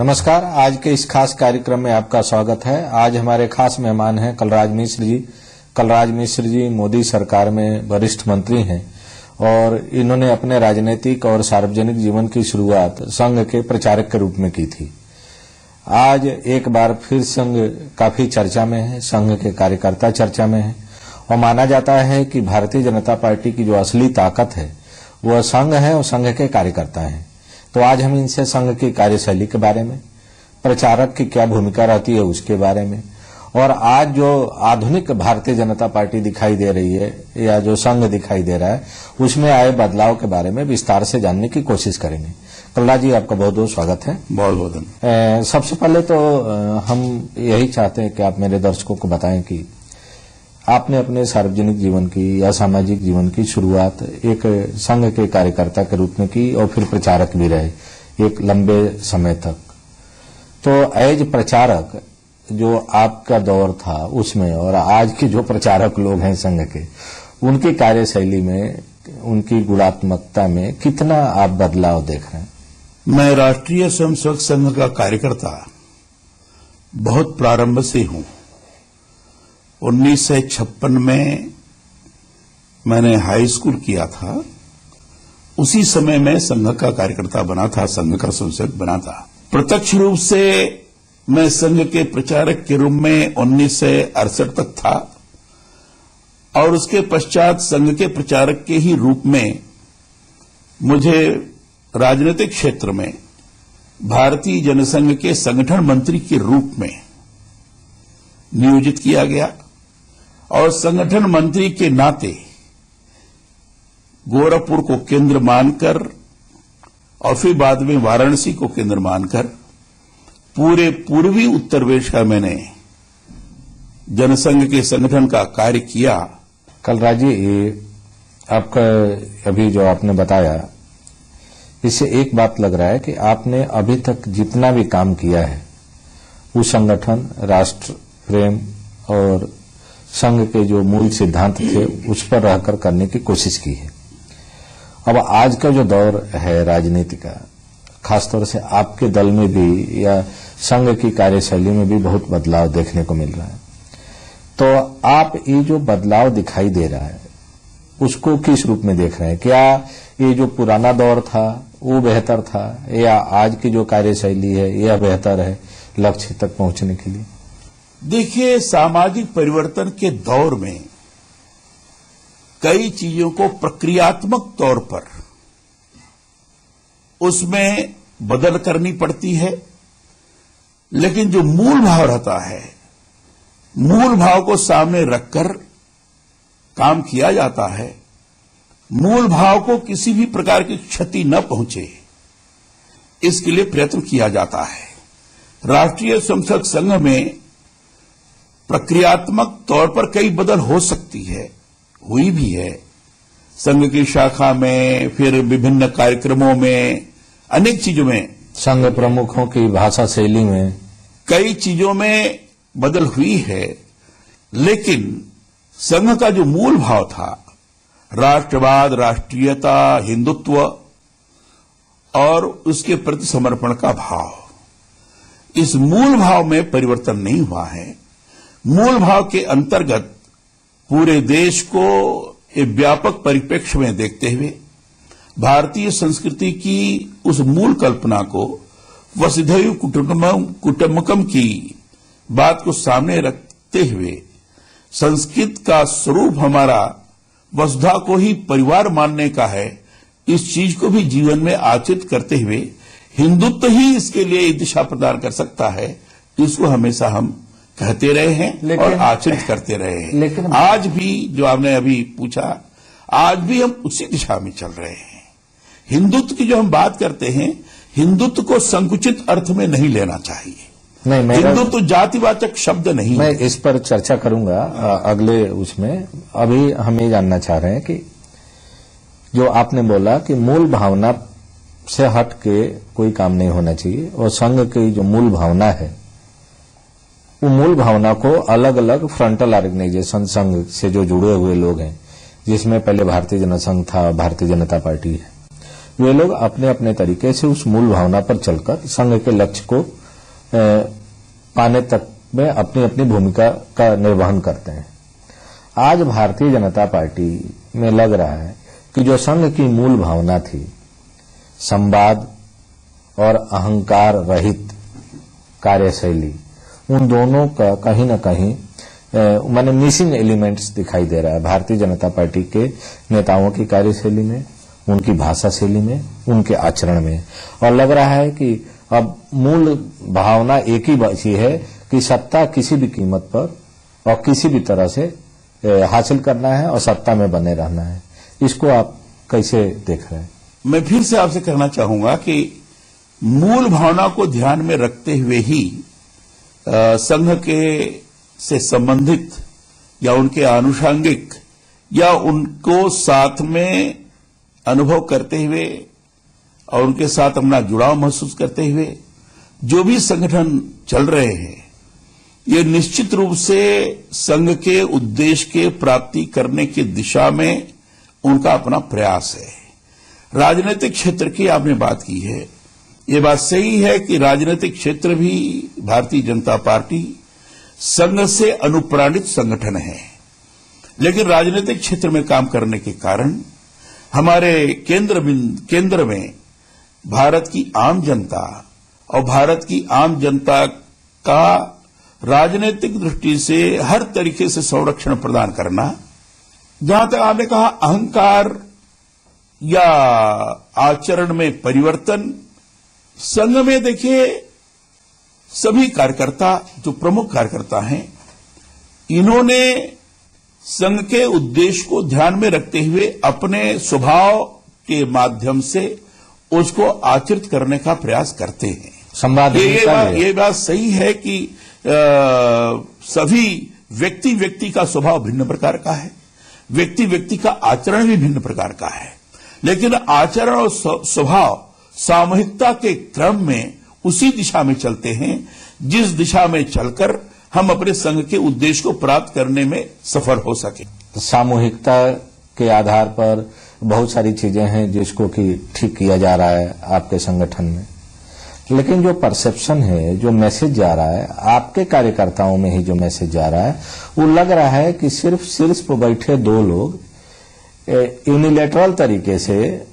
नमस्कार। आज के इस खास कार्यक्रम में आपका स्वागत है। आज हमारे खास मेहमान हैं कलराज मिश्र जी। कलराज मिश्र जी मोदी सरकार में वरिष्ठ मंत्री हैं और इन्होंने अपने राजनीतिक और सार्वजनिक जीवन की शुरुआत संघ के प्रचारक के रूप में की थी। आज एक बार फिर संघ काफी चर्चा में है, संघ के कार्यकर्ता चर्चा में है और माना जाता है कि भारतीय जनता पार्टी की जो असली ताकत है वह संघ है और संघ के कार्यकर्ता हैं। तो आज हम इनसे संघ की कार्यशैली के बारे में, प्रचारक की क्या भूमिका रहती है उसके बारे में और आज जो आधुनिक भारतीय जनता पार्टी दिखाई दे रही है या जो संघ दिखाई दे रहा है उसमें आए बदलाव के बारे में विस्तार से जानने की कोशिश करेंगे। कलराज जी, आपका बहुत बहुत स्वागत है। बहुत बहुत धन्यवाद। सबसे पहले तो हम यही चाहते हैं कि आप मेरे दर्शकों को बताएं कि आपने अपने सार्वजनिक जीवन की या सामाजिक जीवन की शुरुआत एक संघ के कार्यकर्ता के रूप में की और फिर प्रचारक भी रहे एक लंबे समय तक। तो एज प्रचारक जो आपका दौर था उसमें और आज के जो प्रचारक लोग हैं संघ के, उनकी कार्यशैली में, उनकी गुणात्मकता में कितना आप बदलाव देख रहे हैं? मैं राष्ट्रीय स्वयंसेवक संघ का कार्यकर्ता बहुत प्रारंभ से हूं। 1956 में मैंने हाई स्कूल किया था। उसी समय मैं संघ का कार्यकर्ता बना था, संघ का स्वयंसेवक बना था। प्रत्यक्ष रूप से मैं संघ के प्रचारक के रूप में 1968 तक था और उसके पश्चात संघ के प्रचारक के ही रूप में मुझे राजनीतिक क्षेत्र में भारतीय जनसंघ के संगठन मंत्री के रूप में नियोजित किया गया और संगठन मंत्री के नाते गोरखपुर को केंद्र मानकर और फिर बाद में वाराणसी को केंद्र मानकर पूरे पूर्वी उत्तर प्रदेश का मैंने जनसंघ के संगठन का कार्य किया। कलराज जी, आपका अभी जो आपने बताया इससे एक बात लग रहा है कि आपने अभी तक जितना भी काम किया है वो संगठन, राष्ट्र प्रेम और संघ के जो मूल सिद्धांत थे उस पर रहकर करने की कोशिश की है। अब आज का जो दौर है राजनीति का, खासतौर से आपके दल में भी या संघ की कार्यशैली में भी बहुत बदलाव देखने को मिल रहा है। तो आप ये जो बदलाव दिखाई दे रहा है उसको किस रूप में देख रहे हैं? क्या ये जो पुराना दौर था वो बेहतर था या आज की जो कार्यशैली है यह बेहतर है लक्ष्य तक पहुंचने के लिए? देखिए, सामाजिक परिवर्तन के दौर में कई चीजों को प्रक्रियात्मक तौर पर उसमें बदल करनी पड़ती है, लेकिन जो मूल भाव रहता है, मूल भाव को सामने रखकर काम किया जाता है। मूल भाव को किसी भी प्रकार की क्षति न पहुंचे इसके लिए प्रयत्न किया जाता है। राष्ट्रीय स्वयंसेवक संघ में प्रक्रियात्मक तौर पर कई बदल हो सकती है, हुई भी है। संघ की शाखा में, फिर विभिन्न कार्यक्रमों में, अनेक चीजों में, संघ प्रमुखों की भाषा शैली में, कई चीजों में बदल हुई है। लेकिन संघ का जो मूल भाव था, राष्ट्रवाद, राष्ट्रीयता, हिंदुत्व और उसके प्रति समर्पण का भाव, इस मूल भाव में परिवर्तन नहीं हुआ है। मूल भाव के अंतर्गत पूरे देश को एक व्यापक परिप्रेक्ष्य में देखते हुए भारतीय संस्कृति की उस मूल कल्पना को, वसुधैव कुटुंबकम की बात को सामने रखते हुए, संस्कृत का स्वरूप हमारा वसुधा को ही परिवार मानने का है, इस चीज को भी जीवन में आचरित करते हुए हिंदुत्व ही इसके लिए दिशा प्रदान कर सकता है। इसको हमेशा हम कहते रहे हैं और आचरित करते रहे हैं। लेकिन आज भी जो आपने अभी पूछा, आज भी हम उसी दिशा में चल रहे हैं। हिंदुत्व की जो हम बात करते हैं, हिंदुत्व को संकुचित अर्थ में नहीं लेना चाहिए। नहीं, हिंदुत्व जातिवाचक शब्द नहीं। मैं इस पर चर्चा करूंगा अगले उसमें। अभी हम ये जानना चाह रहे हैं कि जो आपने बोला कि मूल भावना से हट के कोई काम नहीं होना चाहिए और संघ की जो मूल भावना है वो मूल भावना को अलग अलग फ्रंटल ऑर्गेनाइजेशन, संघ से जो जुड़े हुए लोग हैं, जिसमें पहले भारतीय जनसंघ था, भारतीय जनता पार्टी है, वे लोग अपने अपने तरीके से उस मूल भावना पर चलकर संघ के लक्ष्य को पाने तक में अपनी अपनी भूमिका का निर्वहन करते हैं। आज भारतीय जनता पार्टी में लग रहा है कि जो संघ की मूल भावना थी, संवाद और अहंकार रहित कार्यशैली, उन दोनों का कहीं न कहीं माने मिसिंग एलिमेंट्स दिखाई दे रहा है भारतीय जनता पार्टी के नेताओं की कार्यशैली में, उनकी भाषा शैली में, उनके आचरण में। और लग रहा है कि अब मूल भावना एक ही बची है कि सत्ता किसी भी कीमत पर और किसी भी तरह से हासिल करना है और सत्ता में बने रहना है। इसको आप कैसे देख रहे हैं? मैं फिर से आपसे कहना चाहूंगा कि मूल भावना को ध्यान में रखते हुए ही संघ के से संबंधित या उनके आनुषंगिक या उनको साथ में अनुभव करते हुए और उनके साथ अपना जुड़ाव महसूस करते हुए जो भी संगठन चल रहे हैं, ये निश्चित रूप से संघ के उद्देश्य के प्राप्ति करने की दिशा में उनका अपना प्रयास है। राजनीतिक क्षेत्र की आपने बात की है, ये बात सही है कि राजनीतिक क्षेत्र भी भारतीय जनता पार्टी संघ से अनुप्राणित संगठन है, लेकिन राजनीतिक क्षेत्र में काम करने के कारण हमारे केंद्र में भारत की आम जनता और भारत की आम जनता का राजनीतिक दृष्टि से हर तरीके से संरक्षण प्रदान करना। जहां तक आपने कहा अहंकार या आचरण में परिवर्तन, संघ में देखिए सभी कार्यकर्ता, जो प्रमुख कार्यकर्ता हैं, इन्होंने संघ के उद्देश्य को ध्यान में रखते हुए अपने स्वभाव के माध्यम से उसको आचरित करने का प्रयास करते हैं। संवाद ये बात सही है कि सभी व्यक्ति का स्वभाव भिन्न प्रकार का है, व्यक्ति का आचरण भी भिन्न प्रकार का है, लेकिन आचरण और स्वभाव सामूहिकता के क्रम में उसी दिशा में चलते हैं जिस दिशा में चलकर हम अपने संघ के उद्देश्य को प्राप्त करने में सफल हो सके। सामूहिकता के आधार पर बहुत सारी चीजें हैं जिसको कि ठीक किया जा रहा है आपके संगठन में, लेकिन जो परसेप्शन है, जो मैसेज जा रहा है आपके कार्यकर्ताओं में ही, जो मैसेज जा रहा है वो लग रहा है कि सिर्फ शीर्ष पर बैठे दो लोग यूनिलैटरल तरीके से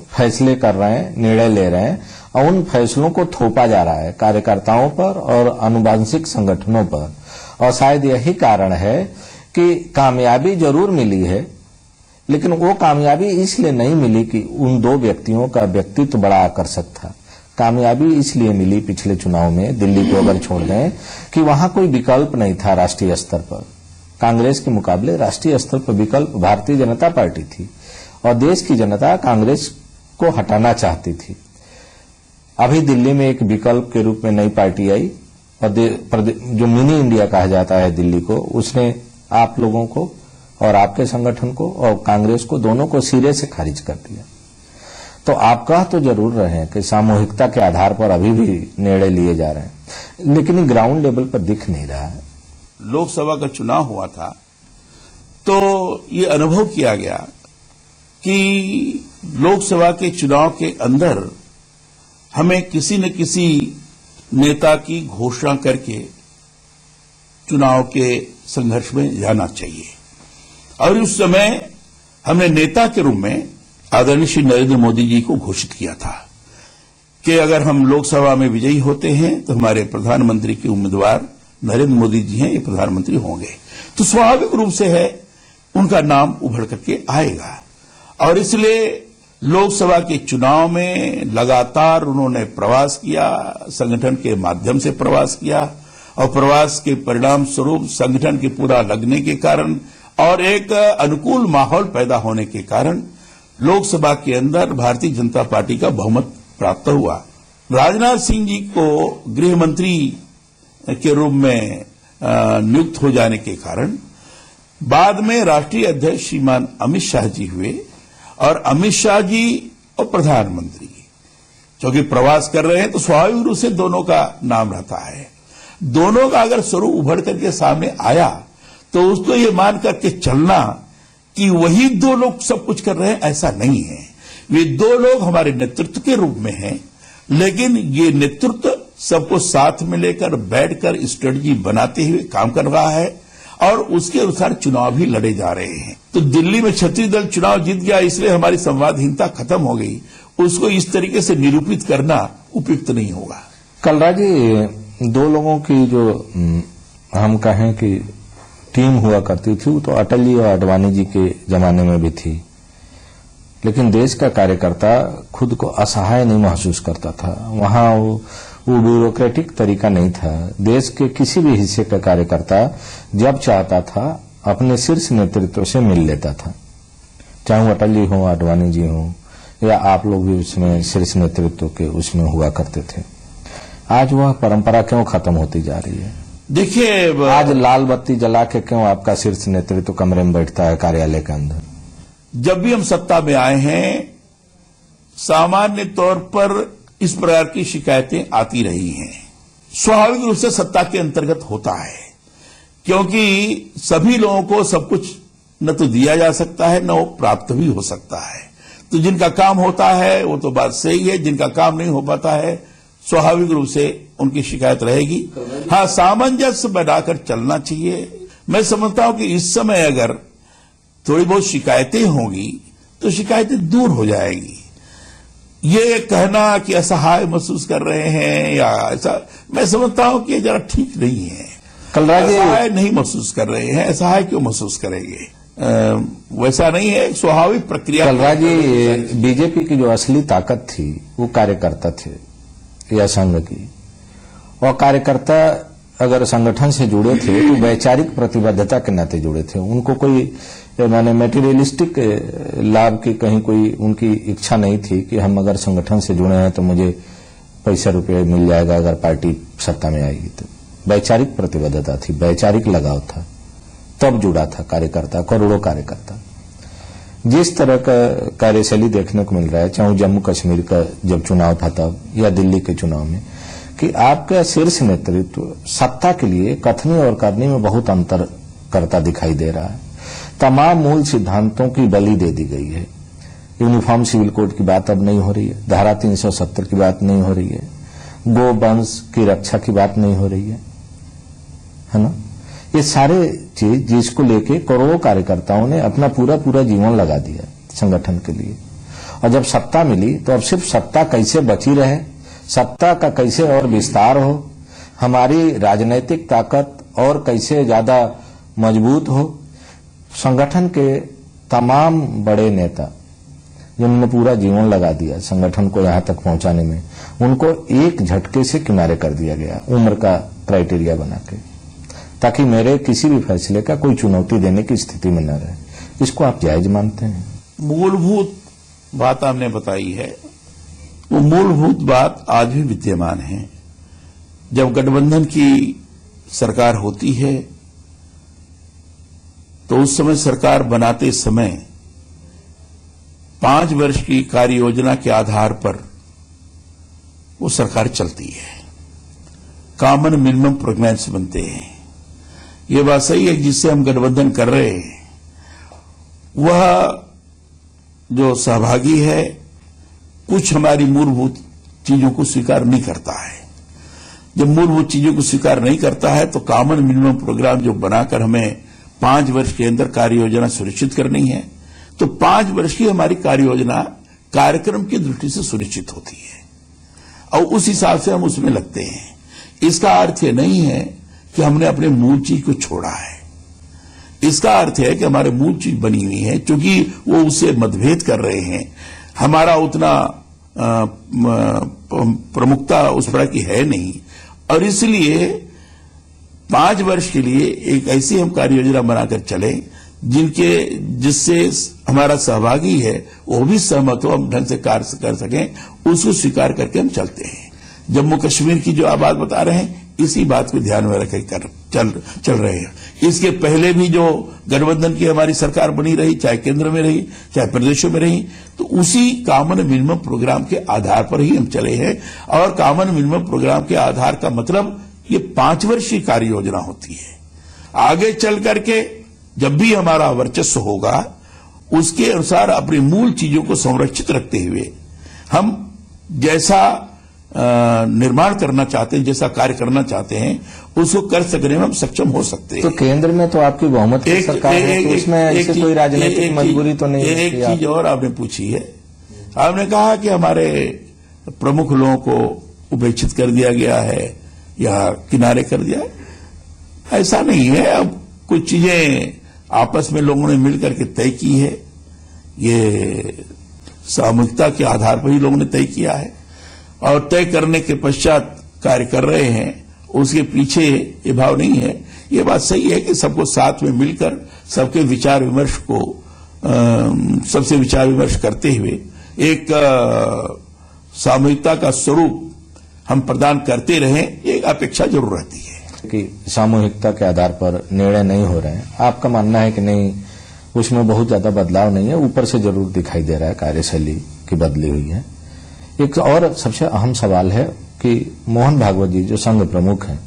फैसले कर रहे हैं, निर्णय ले रहे हैं और उन फैसलों को थोपा जा रहा है कार्यकर्ताओं पर और आनुवंशिक संगठनों पर। और शायद यही कारण है कि कामयाबी जरूर मिली है, लेकिन वो कामयाबी इसलिए नहीं मिली कि उन दो व्यक्तियों का व्यक्तित्व बड़ा आकर्षक था। कामयाबी इसलिए मिली पिछले चुनाव में, दिल्ली को अगर छोड़ दें, कि वहां कोई विकल्प नहीं था राष्ट्रीय स्तर पर। कांग्रेस के मुकाबले राष्ट्रीय स्तर पर विकल्प भारतीय जनता पार्टी थी और देश की जनता कांग्रेस को हटाना चाहती थी। अभी दिल्ली में एक विकल्प के रूप में नई पार्टी आई और जो मिनी इंडिया कहा जाता है दिल्ली को, उसने आप लोगों को और आपके संगठन को और कांग्रेस को, दोनों को सिरे से खारिज कर दिया। तो आप कह तो जरूर रहे हैं कि सामूहिकता के आधार पर अभी भी निर्णय लिए जा रहे हैं, लेकिन ग्राउंड लेवल पर दिख नहीं रहा है। लोकसभा का चुनाव हुआ था तो ये अनुभव किया गया कि लोकसभा के चुनाव के अंदर हमें किसी न किसी नेता की घोषणा करके चुनाव के संघर्ष में जाना चाहिए। और उस समय हमने नेता के रूप में आदरणीय श्री नरेंद्र मोदी जी को घोषित किया था कि अगर हम लोकसभा में विजयी होते हैं तो हमारे प्रधानमंत्री के उम्मीदवार नरेंद्र मोदी जी हैं, ये प्रधानमंत्री होंगे। तो स्वाभाविक रूप से है उनका नाम उभर करके आएगा। और इसलिए लोकसभा के चुनाव में लगातार उन्होंने प्रवास किया, संगठन के माध्यम से प्रवास किया और प्रवास के परिणाम स्वरूप संगठन के पूरा लगने के कारण और एक अनुकूल माहौल पैदा होने के कारण लोकसभा के अंदर भारतीय जनता पार्टी का बहुमत प्राप्त हुआ। राजनाथ सिंह जी को गृह मंत्री के रूप में नियुक्त हो जाने के कारण बाद में राष्ट्रीय अध्यक्ष श्रीमान अमित शाह जी हुए और अमित शाह जी और प्रधानमंत्री क्योंकि प्रवास कर रहे हैं तो स्वाभाविक रूप से दोनों का नाम रहता है। दोनों का अगर स्वरूप उभर करके सामने आया तो उसको ये मान करके चलना कि वही दो लोग सब कुछ कर रहे हैं, ऐसा नहीं है। वे दो लोग हमारे नेतृत्व के रूप में हैं, लेकिन ये नेतृत्व सबको साथ में लेकर बैठकर स्ट्रेटजी बनाते हुए काम कर रहा है और उसके अनुसार चुनाव भी लड़े जा रहे हैं। तो दिल्ली में छत्तीस दल चुनाव जीत गया, इसलिए हमारी संवादहीनता खत्म हो गई, उसको इस तरीके से निरूपित करना उपयुक्त नहीं होगा। कलराज जी, दो लोगों की जो हम कहें कि टीम हुआ करती थी वो तो अटल जी और आडवाणी जी के जमाने में भी थी, लेकिन देश का कार्यकर्ता खुद को असहाय नहीं महसूस करता था। वहां वो ब्यूरोक्रेटिक तरीका नहीं था। देश के किसी भी हिस्से का कार्यकर्ता जब चाहता था अपने शीर्ष नेतृत्व से मिल लेता था, चाहे वो अटल जी हो, आडवाणी जी हो, या आप लोग भी उसमें शीर्ष नेतृत्व के उसमें हुआ करते थे। आज वह परंपरा क्यों खत्म होती जा रही है? देखिए, आज लाल बत्ती जला के क्यों आपका शीर्ष नेतृत्व कमरे में बैठता है कार्यालय के अंदर? जब भी हम सत्ता में आए हैं, सामान्य तौर पर इस प्रकार की शिकायतें आती रही हैं। स्वाभाविक रूप से सत्ता के अंतर्गत होता है, क्योंकि सभी लोगों को सब कुछ न तो दिया जा सकता है, न वो प्राप्त भी हो सकता है। तो जिनका काम होता है वो तो बात सही है, जिनका काम नहीं हो पाता है स्वाभाविक रूप से उनकी शिकायत रहेगी। हाँ, सामंजस्य बनाकर चलना चाहिए। मैं समझता हूं कि इस समय अगर थोड़ी बहुत शिकायतें होंगी तो शिकायतें दूर हो जाएगी। ये कहना कि असहाय महसूस कर रहे हैं या ऐसा, मैं समझता हूं कि जरा ठीक नहीं है। कलराज जी, असहाय नहीं महसूस कर रहे हैं, असहाय क्यों महसूस करेंगे? वैसा नहीं है, स्वाभाविक प्रक्रिया। कलराज जी, बीजेपी की जो असली ताकत थी वो कार्यकर्ता थे या संघ की, और कार्यकर्ता अगर संगठन से जुड़े थे तो वैचारिक प्रतिबद्धता के नाते जुड़े थे। उनको कोई माने मेटीरियलिस्टिक लाभ की कहीं कोई उनकी इच्छा नहीं थी कि हम अगर संगठन से जुड़े हैं तो मुझे पैसा रुपये मिल जाएगा अगर पार्टी सत्ता में आएगी। तो वैचारिक प्रतिबद्धता थी, वैचारिक लगाव था, तब जुड़ा था कार्यकर्ता, करोड़ों कार्यकर्ता। जिस तरह का कार्यशैली देखने को मिल रहा है, चाहे जम्मू कश्मीर का जब चुनाव था तब या दिल्ली के चुनाव में, कि आपका शीर्ष नेतृत्व सत्ता के लिए कथनी और करनी में बहुत अंतर करता दिखाई दे रहा है। तमाम मूल सिद्धांतों की बलि दे दी गई है। यूनिफॉर्म सिविल कोड की बात अब नहीं हो रही है, धारा 370 की बात नहीं हो रही है, गो वंश की रक्षा की बात नहीं हो रही है ना। ये सारे चीज जिसको लेके करोड़ों कार्यकर्ताओं ने अपना पूरा जीवन लगा दिया संगठन के लिए, और जब सत्ता मिली तो अब सिर्फ सत्ता कैसे बची रहे, सत्ता का कैसे और विस्तार हो, हमारी राजनीतिक ताकत और कैसे ज्यादा मजबूत हो। संगठन के तमाम बड़े नेता जिन्होंने पूरा जीवन लगा दिया संगठन को यहां तक पहुंचाने में, उनको एक झटके से किनारे कर दिया गया उम्र का क्राइटेरिया बना के, ताकि मेरे किसी भी फैसले का कोई चुनौती देने की स्थिति में न रहे। इसको आप जायज मानते हैं? मूलभूत बात आपने बताई है, वो मूलभूत बात आज भी विद्यमान है। जब गठबंधन की सरकार होती है तो उस समय सरकार बनाते समय 5 वर्ष की कार्य योजना के आधार पर वो सरकार चलती है। कॉमन मिनिमम प्रोग्राम्स बनते हैं। ये बात सही है, जिससे हम गठबंधन कर रहे हैं वह जो सहभागी है कुछ हमारी मूलभूत चीजों को स्वीकार नहीं करता है। जब मूलभूत चीजों को स्वीकार नहीं करता है तो कॉमन मिनिमम प्रोग्राम जो बनाकर हमें 5 वर्ष के अंदर कार्य योजना सुनिश्चित करनी है, तो 5 वर्ष की हमारी कार्य योजना कार्यक्रम की दृष्टि से सुनिश्चित होती है और उस हिसाब से हम उसमें लगते हैं। इसका अर्थ यह नहीं है कि हमने अपने मूल चीज को छोड़ा है। इसका अर्थ है कि हमारे मूल चीज बनी हुई है, क्योंकि वो उससे मतभेद कर रहे हैं। हमारा उतना प्रमुखता उस प्रकार की है नहीं, और इसलिए 5 वर्ष के लिए एक ऐसी हम कार्य योजना बनाकर चले जिससे हमारा सहभागी है वो भी सहमत हो, हम ढंग से कार्य कर सकें, उसको स्वीकार करके हम चलते हैं। जम्मू कश्मीर की जो आप बात बता रहे हैं, इसी बात को ध्यान में रखकर चल रहे हैं। इसके पहले भी जो गठबंधन की हमारी सरकार बनी रही, चाहे केंद्र में रही चाहे प्रदेशों में रही, तो उसी कॉमन मिनिमम प्रोग्राम के आधार पर ही हम चले हैं। और कॉमन मिनिमम प्रोग्राम के आधार का मतलब ये 5 वर्षीय कार्य योजना होती है। आगे चल करके जब भी हमारा वर्चस्व होगा उसके अनुसार अपनी मूल चीजों को संरक्षित रखते हुए हम जैसा निर्माण करना चाहते हैं, जैसा कार्य करना चाहते हैं, उसको कर सकने में हम सक्षम हो सकते हैं। तो केंद्र में तो आपकी बहुमत की सरकार है, तो उसमें ऐसे कोई राजनीतिक मजबूरी तो नहीं है? एक चीज और आपने पूछी है, आपने कहा कि हमारे प्रमुख लोगों को उपेक्षित कर दिया गया है या किनारे कर दिया है। ऐसा नहीं है। अब कुछ चीजें आपस में लोगों ने मिलकर के तय की है, ये सामूहिकता के आधार पर ही लोगों ने तय किया है और तय करने के पश्चात कार्य कर रहे हैं। उसके पीछे ये भाव नहीं है। ये बात सही है कि सबको साथ में मिलकर सबके विचार विमर्श को सबसे विचार विमर्श करते हुए एक सामूहिकता का स्वरूप हम प्रदान करते रहें, ये अपेक्षा जरूर रहती है कि सामूहिकता के आधार पर निर्णय नहीं हो रहे हैं। आपका मानना है कि नहीं, उसमें बहुत ज्यादा बदलाव नहीं है, ऊपर से जरूर दिखाई दे रहा है कार्यशैली की बदली हुई है। एक और सबसे अहम सवाल है कि मोहन भागवत जी जो संघ प्रमुख हैं,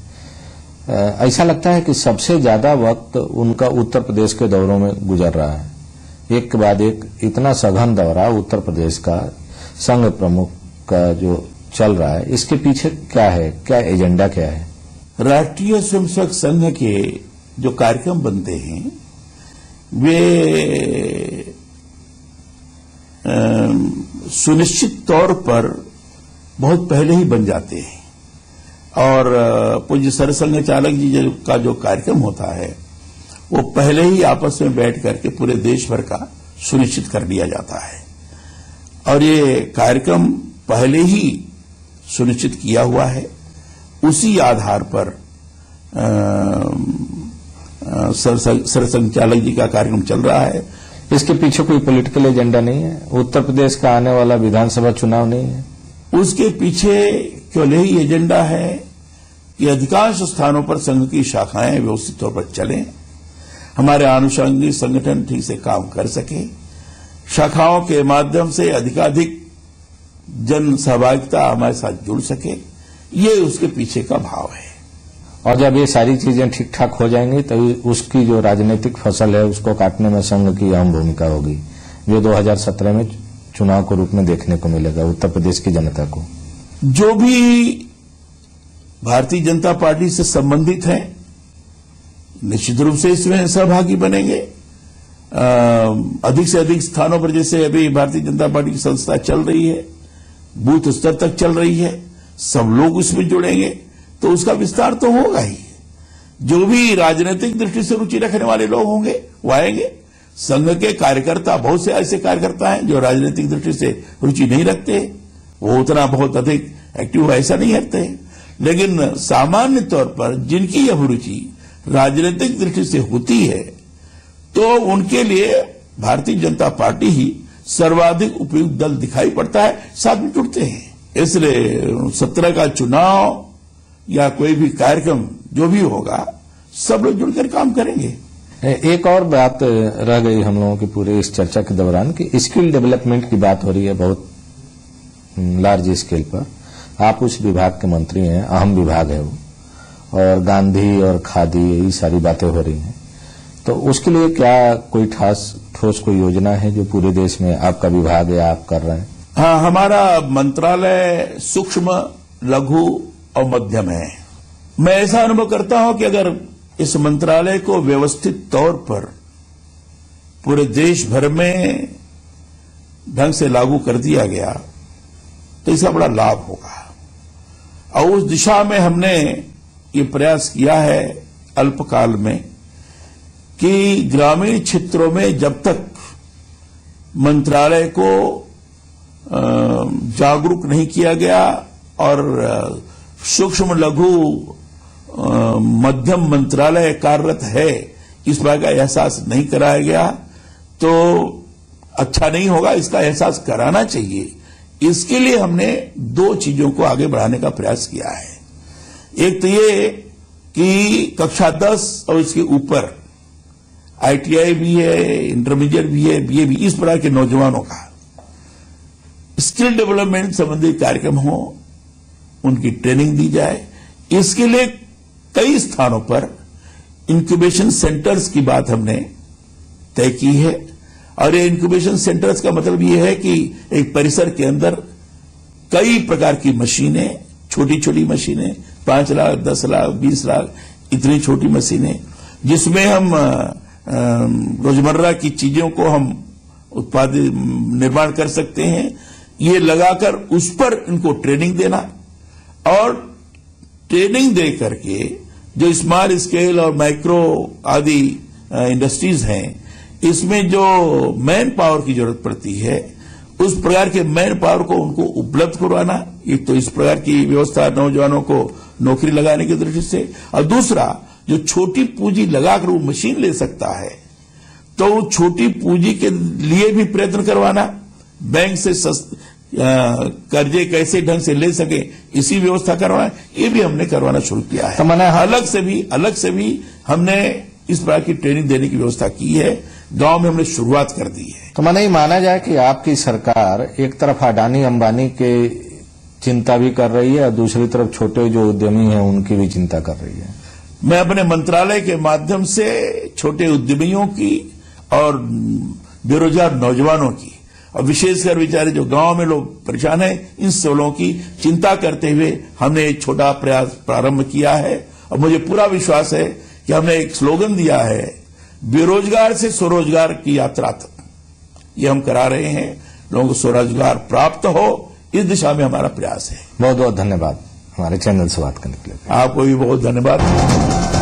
ऐसा लगता है कि सबसे ज्यादा वक्त उनका उत्तर प्रदेश के दौरों में गुजर रहा है। एक के बाद एक इतना सघन दौरा उत्तर प्रदेश का संघ प्रमुख का जो चल रहा है, इसके पीछे क्या है, क्या एजेंडा क्या है? राष्ट्रीय स्वयंसेवक संघ के जो कार्यक्रम बनते हैं वे सुनिश्चित तौर पर बहुत पहले ही बन जाते हैं और पूज्य सरसंघ चालक जी का जो कार्यक्रम होता है वो पहले ही आपस में बैठ करके पूरे देश भर का सुनिश्चित कर लिया जाता है और ये कार्यक्रम पहले ही सुनिश्चित किया हुआ है। उसी आधार पर सरसंघचालक जी का कार्यक्रम चल रहा है। इसके पीछे कोई पॉलिटिकल एजेंडा नहीं है? उत्तर प्रदेश का आने वाला विधानसभा चुनाव नहीं है? उसके पीछे केवल यही एजेंडा है कि अधिकांश स्थानों पर संघ की शाखाएं व्यवस्थित तौर पर चलें, हमारे आनुषंगिक संगठन ठीक से काम कर सके, शाखाओं के माध्यम से अधिकाधिक जन सहभागिता हमारे साथ जुड़ सके, ये उसके पीछे का भाव है। और जब ये सारी चीजें ठीक ठाक हो जाएंगी तभी उसकी जो राजनीतिक फसल है उसको काटने में संघ की अहम भूमिका होगी, जो 2017 में चुनाव के रूप में देखने को मिलेगा उत्तर प्रदेश की जनता को। जो भी भारतीय जनता पार्टी से संबंधित हैं निश्चित रूप से इसमें सहभागी बनेंगे। अधिक से अधिक स्थानों पर, जैसे अभी भारतीय जनता पार्टी की संस्था चल रही है, बूथ स्तर तक चल रही है, सब लोग इसमें जुड़ेंगे तो उसका विस्तार तो होगा ही। जो भी राजनीतिक दृष्टि से रुचि रखने वाले लोग होंगे वो आएंगे। संघ के कार्यकर्ता, बहुत से ऐसे कार्यकर्ता हैं जो राजनीतिक दृष्टि से रुचि नहीं रखते, वो उतना बहुत अधिक एक्टिव ऐसा नहीं रखते, लेकिन सामान्य तौर पर जिनकी यह रुचि राजनीतिक दृष्टि से होती है तो उनके लिए भारतीय जनता पार्टी ही सर्वाधिक उपयुक्त दल दिखाई पड़ता है, साथ में जुड़ते हैं। इसलिए 17 का चुनाव या कोई भी कार्यक्रम जो भी होगा सब लोग जुड़कर काम करेंगे। एक और बात रह गई हम लोगों की पूरे इस चर्चा के दौरान कि स्किल डेवलपमेंट की बात हो रही है बहुत लार्ज स्केल पर। आप उस विभाग के मंत्री हैं, अहम विभाग है वो, और गांधी और खादी यही सारी बातें हो रही हैं, तो उसके लिए क्या कोई ठोस कोई योजना है जो पूरे देश में आपका विभाग या आप कर रहे हैं? हाँ, हमारा मंत्रालय सूक्ष्म, लघु और मध्यम है। मैं ऐसा अनुभव करता हूं कि अगर इस मंत्रालय को व्यवस्थित तौर पर पूरे देश भर में ढंग से लागू कर दिया गया तो इसका बड़ा लाभ होगा और उस दिशा में हमने ये प्रयास किया है अल्पकाल में कि ग्रामीण क्षेत्रों में जब तक मंत्रालय को जागरूक नहीं किया गया और सूक्ष्म, लघु, मध्यम मंत्रालय कार्यरत है इस बात का एहसास नहीं कराया गया तो अच्छा नहीं होगा। इसका एहसास कराना चाहिए। इसके लिए हमने 2 चीजों को आगे बढ़ाने का प्रयास किया है। एक तो ये कि कक्षा 10 और इसके ऊपर ITI भी है, इंटरमीडिएट भी है, BA भी, इस प्रकार के नौजवानों का स्किल डेवलपमेंट संबंधी कार्यक्रम हो, उनकी ट्रेनिंग दी जाए। इसके लिए कई स्थानों पर इंक्यूबेशन सेंटर्स की बात हमने तय की है और ये इंक्यूबेशन सेंटर्स का मतलब ये है कि एक परिसर के अंदर कई प्रकार की मशीनें, छोटी छोटी मशीनें, 5 लाख, 10 लाख, 20 लाख, इतनी छोटी मशीनें, जिसमें हम रोजमर्रा की चीजों को हम उत्पादित निर्माण कर सकते हैं। ये लगाकर उस पर इनको ट्रेनिंग देना और ट्रेनिंग दे करके जो स्मॉल स्केल और माइक्रो आदि इंडस्ट्रीज हैं, इसमें जो मैन पावर की जरूरत पड़ती है, उस प्रकार के मैन पावर को उनको उपलब्ध करवाना, एक तो इस प्रकार की व्यवस्था नौजवानों को नौकरी लगाने की दृष्टि से, और दूसरा जो छोटी पूंजी लगाकर वो मशीन ले सकता है, तो वो छोटी पूंजी के लिए भी प्रयत्न करवाना, बैंक से कर्जे कैसे ढंग से ले सके इसी व्यवस्था करवाना, ये भी हमने करवाना शुरू किया है। तो मैंने अलग से भी हमने इस प्रकार की ट्रेनिंग देने की व्यवस्था की है। गांव में हमने शुरुआत कर दी है। तो मैंने ये माना जाए कि आपकी सरकार एक तरफ अडानी अंबानी के चिंता भी कर रही है और दूसरी तरफ छोटे जो उद्यमी हैं उनकी भी चिंता कर रही है। मैं अपने मंत्रालय के माध्यम से छोटे उद्यमियों की और बेरोजगार नौजवानों की और विशेषकर बेचारे जो गांव में लोग परेशान हैं, इन सबों की चिंता करते हुए हमने एक छोटा प्रयास प्रारंभ किया है। और मुझे पूरा विश्वास है कि हमने एक स्लोगन दिया है, बेरोजगार से स्वरोजगार की यात्रा तक, ये हम करा रहे हैं। लोगों को स्वरोजगार प्राप्त हो, इस दिशा में हमारा प्रयास है। बहुत बहुत धन्यवाद हमारे चैनल से बात करने के लिए। आपको भी बहुत धन्यवाद।